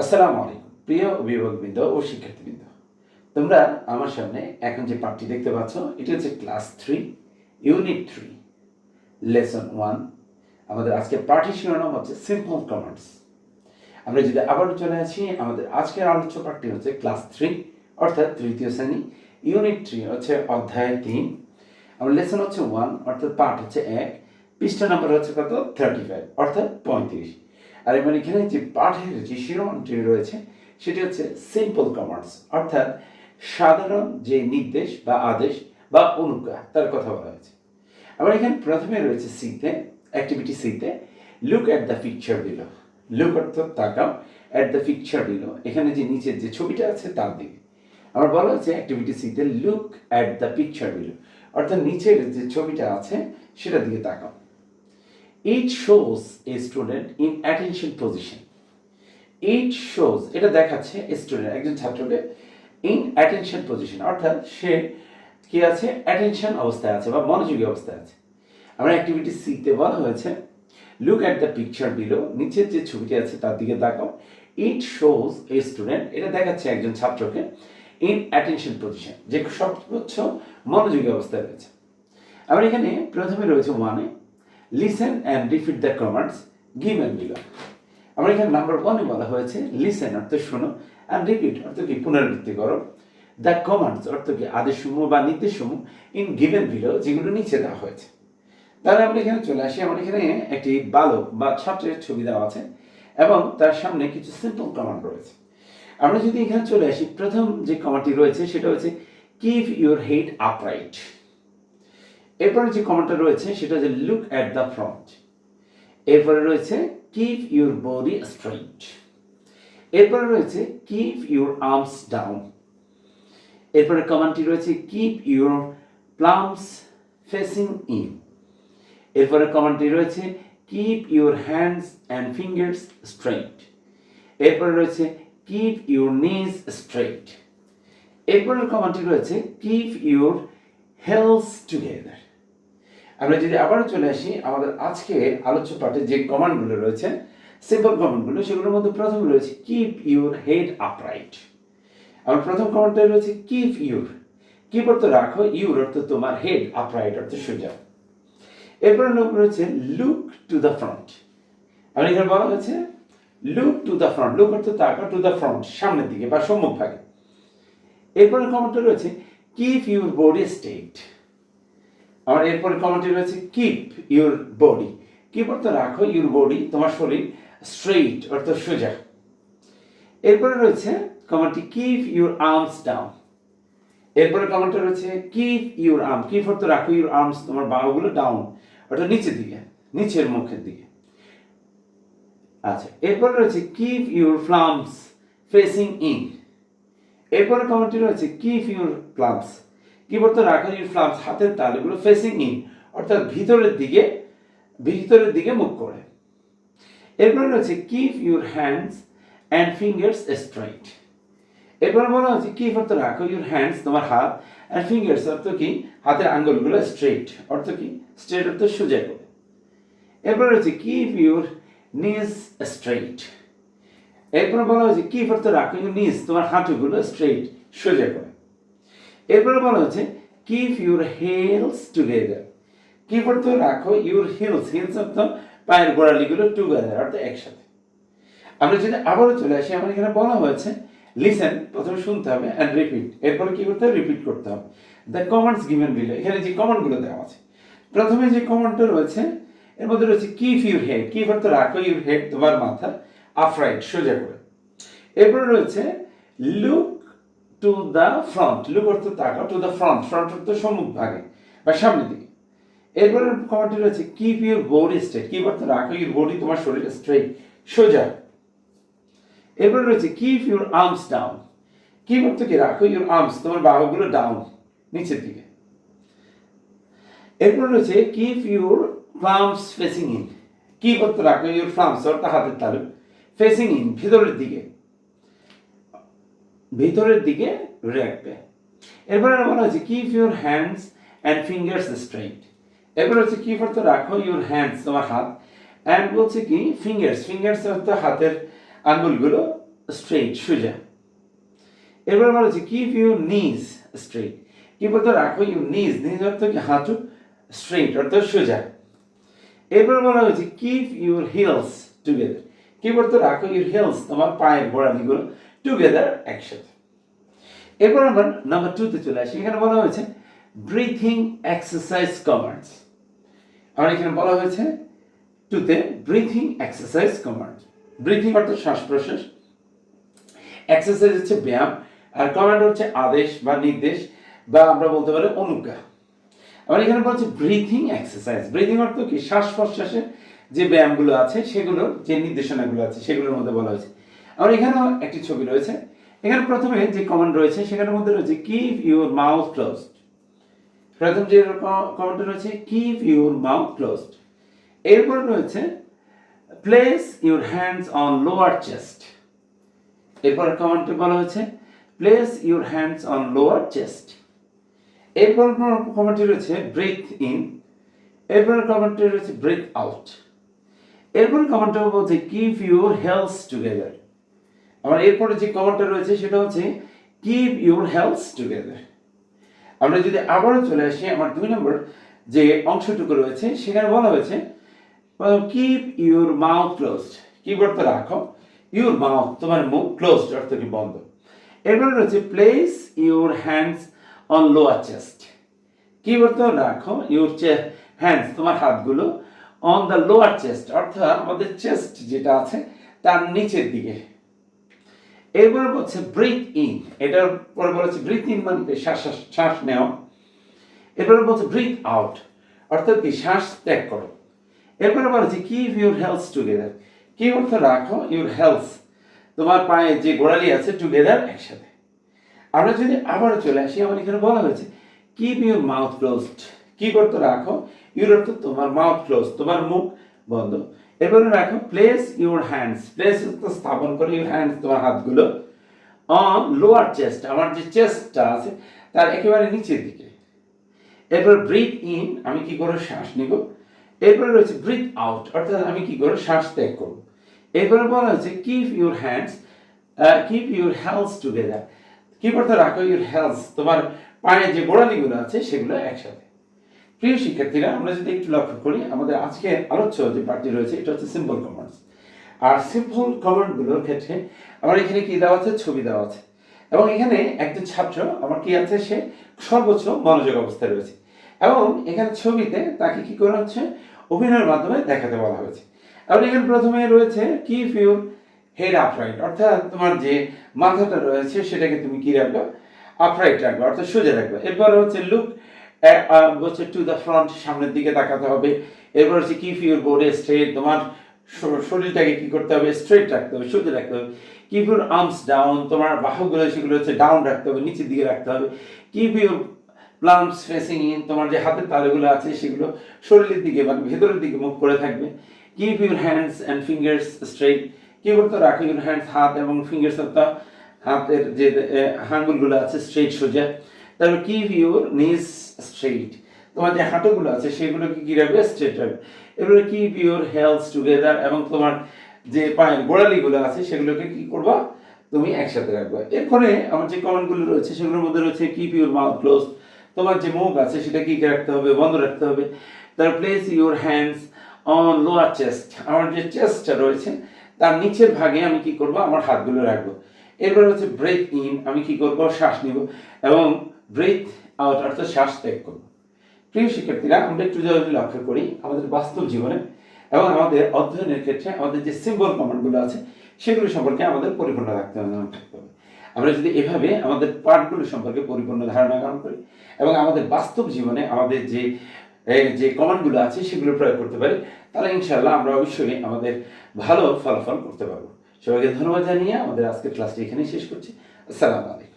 আসসালামু আলাইকুম প্রিয় অভিভাবকবৃন্দ ও শিক্ষার্থীবৃন্দ, তোমরা আমার সামনে এখন যে পাঠটি দেখতে পাচ্ছ এটি হচ্ছে ক্লাস 3 ইউনিট 3 লেসন 1। আমাদের আজকে পাঠের শিরোনাম হচ্ছে সিম্পল কমান্ডস। আমরা যদি আবার চলে আসি, আমাদের আজকের আলোচ্য পাঠটি হচ্ছে ক্লাস 3 অর্থাৎ তৃতীয় শ্রেণী, ইউনিট 3 হচ্ছে অধ্যায় 3। আমার লেসন হচ্ছে 1 অর্থাৎ পাঠ হচ্ছে 1, পৃষ্ঠা নাম্বার হচ্ছে কত 35 অর্থাৎ 35। আর এবার এখানে যে পাঠের যে শিরোনামটি রয়েছে সেটি হচ্ছে সিম্পল কমান্ডস অর্থাৎ সাধারণ যে নির্দেশ বা আদেশ বা অনুজ্ঞা তার কথা বলা হয়েছে। আবার এখানে প্রথমে রয়েছে সিতে, অ্যাক্টিভিটি সিতে, look at the picture below. Look অর্থাৎ তাকাও, অ্যাট দ্য পিকচার বিলো এখানে যে নিচের যে ছবিটা আছে তার দিকে। আমার বলা হচ্ছে অ্যাক্টিভিটি সিতে look at the picture below অর্থাৎ নিচের যে ছবিটা আছে সেটার দিকে তাকাও। It shows a student in attention position. It shows এটা দেখাচ্ছে স্টুডেন্ট একজন ছাত্রকে ইন অ্যাটেনশন পজিশন অর্থাৎ সে কি আছে অ্যাটেনশন অবস্থায় আছে বা মনোযোগী অবস্থায় আছে। আমরা অ্যাক্টিভিটি সিতে বলা হয়েছে look at the picture below, নিচের যে ছবিটি আছে তার দিকে তাকাও। ইট শোজ এ স্টুডেন্ট এটা দেখাচ্ছে একজন ছাত্রকে ইন অ্যাটেনশন পজিশন যে সর্বোচ্চ মনোযোগী অবস্থায় রয়েছে। আমরা এখানে প্রথমে রয়েছে ওয়ানে listen and repeat the commands given below. আমরা এখানে নাম্বার 1-এ বলা হয়েছে লিসেন অর্থ শোনো, অ্যান্ড রিপিট অর্থ কি পুনরাবৃত্তি করো, দ্য কমান্ডস অর্থ কি আদেশসমূহ বা নির্দেশসমূহ ইন গিভেন বিলো যেগুলো নিচে দেওয়া হয়েছে। তাহলে আমরা এখানে চলে আসি, আমার এখানে একটি বালক বা ছাত্রের ছবি দেওয়া আছে এবং তার সামনে কিছু সিম্পল কমান্ড রয়েছে। আমরা যদি এখানে চলে আসি, প্রথম যে কমান্ডটি রয়েছে সেটা হচ্ছে কিপ ইউর হেড আপরাইট। এরপরে যে কমান্ডটা রয়েছে সেটা হচ্ছে লুক অ্যাট দ্য ফ্রন্ট। এরপরে রয়েছে কিপ ইউর বডি স্ট্রেইট। এরপরে রয়েছে কিপ ইউর আর্মস ডাউন। এরপরে কমান্ডটি রয়েছে keep your palms facing in. এরপরে কমান্ডটি রয়েছে keep your hands and fingers straight. এরপরে রয়েছে কিপ ইউর নিজ স্ট্রেইট। এরপরের কমান্ডটি রয়েছে কিপ ইউর হেলস টুগেদার। আমরা যদি আবারও চলে আসি আমাদের আজকের আলোচ্য পাঠে যে কমান্ডগুলো রয়েছে সিম্পল কমান্ডগুলো, সেগুলোর মধ্যে প্রথমে রয়েছে কিপ ইউর হেড আপরাইট। আমার প্রথম কমান্ডটা রয়েছে কিপ ইউর, কিপ অর্থ রাখো, ইউর অর্থ তোমার, হেড আপরাইট অর্থ সোজা। এরপরে রয়েছে লুক টু দ্য ফ্রন্ট। আমার এখানে বলা হয়েছে look to the front, look অর্থ তাকাও, টু দ্য ফ্রন্ট সামনের দিকে বা সম্মুখ ভাগে। এরপরে কমান্ডটা রয়েছে কিপ ইউর বডি স্ট্রেইট। আমার এরপরে কমান্ডটি রয়েছে কিপ ইউর বডি, কিপ অর্থ রাখো, ইউর বডি তোমার শরীর, স্ট্রেইট অর্থ সোজা। এরপরে রয়েছে কমান্ডটি কিপ ইউর আর্মস ডাউন। এরপরে কমান্ডটা রয়েছে কিপ ইউর আর্ম, কিপ অর্থ রাখো, ইউর আর্মস তোমার বাহুগুলো, ডাউন অর্থাৎ নিচের দিকে, নিচের মুখের দিকে। আচ্ছা, এরপরে রয়েছে keep your palms facing in. এরপরে কমান্ডটি রয়েছে কিপ ইউর প্লামস, কিপ অর্থ রাখো, ইউর প্লামস হাতের তালুগুলো, ফেসিং ইন অর্থাৎ ভিতরের দিকে মুখ করে। এরপরে রয়েছে keep your hands and fingers straight. এরপরে বলা হচ্ছে কিপ অর্থ রাখো, ইউর হ্যান্ডস তোমার হাত, অ্যান্ড ফিঙ্গার্স অর্থ কি হাতের আঙ্গুলগুলো, স্ট্রেইট অর্থ কি স্ট্রেইট অর্থ সোজা করে। এরপরে রয়েছে কিপ ইউর নিজ স্ট্রেইট। এরপরে বলা হয়েছে কিপ অর্থ রাখো, ইউর নিজ তোমার হাঁটুগুলো, স্ট্রেইট সোজা করে। এরপরে বলা হচ্ছে keep your Hales together, keep অর্থ রাখো, ইউর হিলস, হিলস অর্থ পায়ের গোড়ালিগুলো, টুগেদার অর্থ একসাথে। আমরা যদি আবারও চলে আসি, আমার এখানে বলা হয়েছে লিসেন প্রথমে শুনতে হবে, অ্যান্ড রিপিট এরপরে কি করতে হবে রিপিট করতে হবে দ্য কমান্ডস গিভেন বিলো। এখানে যে কমান্ডগুলো দেওয়া আছে, প্রথমে যে কমান্ডটা রয়েছে এর মধ্যে রয়েছে কিপ ইউর হেড, কিপ অর্থ রাখো, ইউর হেড তোমার মাথা, আপরাইট সোজা করে। এরপরে রয়েছে look to the front, look অর্থ তাকাও, টু দ্য ফ্রন্ট, ফ্রন্ট অর্থ সম্মুখ ভাগে বা সামনের দিকে। এরপরে কমান্ডটি রয়েছে keep your body straight, keep অর্থ রাখো, ইউর বডি তোমার শরীর, স্ট্রেট সোজা। এরপরে রয়েছে keep your arms down, keep অর্থ কি রাখো, ইউর আর্মস তোমার বাহুগুলো, ডাউন নিচের দিকে। এরপরে রয়েছে keep your palms facing in, keep অর্থ রাখো, ইউর প্লামস অর্থ হাতের তালু, ফেসিং ইন ভিতরের দিকে রাখবে। এরপরে বলা হয়েছে keep your hands and fingers straight. এরপরে হচ্ছে কিপ অর্থ রাখো, ইউর হ্যান্ডস তোমার হাত, অ্যান্ড বলছে কি ফিঙ্গার্স, ফিঙ্গার্স অর্থ হাতের আঙ্গুলগুলো স্ট্রেট, সোজা। এরপর বলা হচ্ছে কিপ ইউর নিজ স্ট্রেট। কি বলতো, রাখো ইউর নিজ, নিজ অর্থ কি হাঁটু, স্ট্রেট অর্থ সোজা। এরপর বলা হয়েছে কিপ ইউর হিলস টুগেদার। কি বলতো, রাখো ইউর হিলস, তোমার পায়ের গোড়ালিগুলো টুগেদার, একসাথে। এরপর আমরা নাম্বার 2 তে চলে আসি। এখানে বলা হয়েছে ব্রিথিং এক্সারসাইজ কমান্ডস। আমার এখানে বলা হয়েছে 2 তে ব্রিথিং এক্সারসাইজ কমান্ড। ব্রিথিং অর্থ শ্বাস প্রশ্বাস, এক্সারসাইজ হচ্ছে ব্যায়াম, আর কমান্ড হচ্ছে আদেশ বা নির্দেশ, বা আমরা বলতে পারি অনুজ্ঞা। আবার এখানে বলছে ব্রিথিং এক্সারসাইজ। ব্রিথিং অর্থ কি, শ্বাস প্রশ্বাসের যে ব্যায়ামগুলো আছে সেগুলোর যে নির্দেশনাগুলো আছে সেগুলোর মধ্যে বলা হয়েছে। আর এখানেও একটি ছবি রয়েছে। এখানে প্রথমে যে কমান্ড রয়েছে সেখানের মধ্যে রয়েছে কিপ ইউর মাউথ ক্লোজড। প্রথম যে কমান্ডটা রয়েছে কিপ ইউর মাউথ ক্লোজড। এরপর রয়েছে place your hands on lower chest. এরপর কমান্ডে বলা হয়েছে place your hands on lower chest. এরপর কমান্ডটি রয়েছে ব্রিথ ইন। এরপর কমান্ডটি রয়েছে ব্রিথ আউট। এরপর কমান্ডটা বলছে কিপ ইউর হেলস টুগেদার। আমার এরপরে যে কমান্ডটা রয়েছে সেটা হচ্ছে কিপ ইউর হেলস টুগেদার। আমরা যদি আবারও চলে আসি আমার 2 নম্বর যে অংশটুকু রয়েছে সেখানে বলা হয়েছে কিপ ইউর মাউথ ক্লোজড। কি করতে, রাখো ইউর মাউথ, তোমার মুখ, ক্লোজড অর্থ কি বন্ধ। এরপরে রয়েছে place your hands on lower chest. কি করতে, রাখো ইউর হ্যান্ডস, তোমার হাতগুলো অন দ্য লোয়ার চেস্ট অর্থাৎ আমাদের চেস্ট যেটা আছে তার নিচের দিকে। এরপরে বলছে ব্রিথ ইন। এটার পরে বলেছে ব্রিথ ইন মানে শ্বাস নেওয়া। এরপরে বলছে ব্রিথ আউট অর্থাৎ কি, শ্বাস ত্যাগ করো। এরপরে বলেছে কিপ ইউর হেলস টুগেদার। কি অর্থ, রাখো ইউর হেলস, তোমার পায়ে যে গোড়ালি আছে টুগেদার, একসাথে। আমরা যদি আবার চলে আসি, আমার এখানে বলা হয়েছে কিপ ইউর মাউথ ক্লোজড। কি করতে, রাখো ইউর অর্থ তোমার, মাউথ ক্লোজ তোমার মুখ বন্ধ। এরপরে রাখো প্লেস ইউর হ্যান্ডস। প্লেস স্থাপন করে ইউর হ্যান্ডস তোমার হাতগুলো অন লোয়ার চেস্ট, আমার যে চেস্টটা আছে তার একেবারে নিচের দিকে। এরপর ব্রিথ ইন, আমি কি করে শ্বাস নিব। এরপরে রয়েছে ব্রিথ আউট অর্থাৎ আমি কি করে শ্বাস ত্যাগ করব। এরপরে বলা হচ্ছে keep your hands, keep your Hales together. কি করতে, রাখো ইউর হেলস, তোমার পায়ের যে গোড়ালিগুলো আছে সেগুলো একসাথে। প্রিয় শিক্ষার্থীরা, আমরা যদি একটু লক্ষ্য করি আমাদের আজকে আলোচ্য যে পার্টটি রয়েছে এটা হচ্ছে সিম্পল কমান্ডস। আর সিম্পল কমান্ডগুলোর ক্ষেত্রে আমার এখানে কি দেওয়া আছে, ছবি দেওয়া আছে, এবং এখানে একজন ছাত্র আমার কি আছে, সে সর্বোচ্চ মনোযোগ অবস্থায় রয়েছে, এবং এখানে ছবিতে তাকে কি করা হচ্ছে, অভিনয়ের মাধ্যমে দেখাতে বলা হয়েছে। এবং এখানে প্রথমে রয়েছে কিপ ইউর হেড আপরাইট অর্থাৎ তোমার যে মাথাটা রয়েছে সেটাকে তুমি কি রাখবে, আপরাইট রাখবে অর্থাৎ সোজা রাখবে। এরপর হচ্ছে লুক হচ্ছে টু দ্য ফ্রন্ট, সামনের দিকে তাকাতে হবে। এরপর হচ্ছে কিপ ইউর বডি স্ট্রেট, তোমার শরীরটাকে কি করতে হবে, স্ট্রেট রাখতে হবে, সোজা রাখতে হবে। কিপ ইউর আর্মস ডাউন, তোমার বাহুগুলো সেগুলো হচ্ছে ডাউন রাখতে হবে, নিচের দিকে রাখতে হবে। Keep your palms facing in, তোমার যে হাতের তালুগুলো আছে সেগুলো শরীরের দিকে বা ভেতরের দিকে মুভ করে থাকবে। Keep your hands and fingers straight. কি করতে, রাখো ইউর হ্যান্ডস, হাত এবং ফিঙ্গার্স অর্থাৎ হাতের যে আঙ্গুলগুলো আছে স্ট্রেট সোজা। তারপর কিপ ইউর নিজ স্ট্রেট, তোমার যে হাঁটুগুলো আছে সেগুলোকে কি রাখবে, স্ট্রেট রাখবে। এবারে কিপ ইউর হেলস টুগেদার, এবং তোমার যে পায়ের গোড়ালিগুলো আছে সেগুলোকে কি করবা, তুমি একসাথে রাখবে। এরপরে আমার যে কমান্ডগুলো রয়েছে সেগুলোর মধ্যে রয়েছে কিপ ইউর মাউথ ক্লোজ, তোমার যে মুখ আছে সেটা কি রাখতে হবে, বন্ধ রাখতে হবে। তার place your hands on lower chest, আমার যে চেস্টটা রয়েছে তার নিচের ভাগে আমি কি করব, আমার হাতগুলো রাখবো। এরপর হচ্ছে ব্রেথ ইন, আমি কি করব, শ্বাস নিব, এবং ব্রেথ আউট অর্থাৎ শ্বাস ত্যাগ করব। প্রিয় শিক্ষার্থীরা, আমরা একটু যদি লক্ষ্য করি আমাদের বাস্তব জীবনে এবং আমাদের অধ্যয়নের ক্ষেত্রে আমাদের যে সিম্বল কমান্ডগুলো আছে সেগুলো সম্পর্কে আমাদের পরিপূর্ণ থাকতে হবে। আমরা যদি এভাবে আমাদের পাঠগুলো সম্পর্কে পরিপূর্ণ ধারণা গ্রহণ করি এবং আমাদের বাস্তব জীবনে আমাদের যে কমান্ডগুলো আছে সেগুলো প্রয়োগ করতে পারি, তাহলে ইনশাআল্লাহ আমরা অবশ্যই আমাদের ভালো ফলাফল করতে পারবো। সবাইকে ধন্যবাদ জানিয়ে আমাদের আজকের ক্লাসটি এখানেই শেষ করছি। আসসালামু আলাইকুম।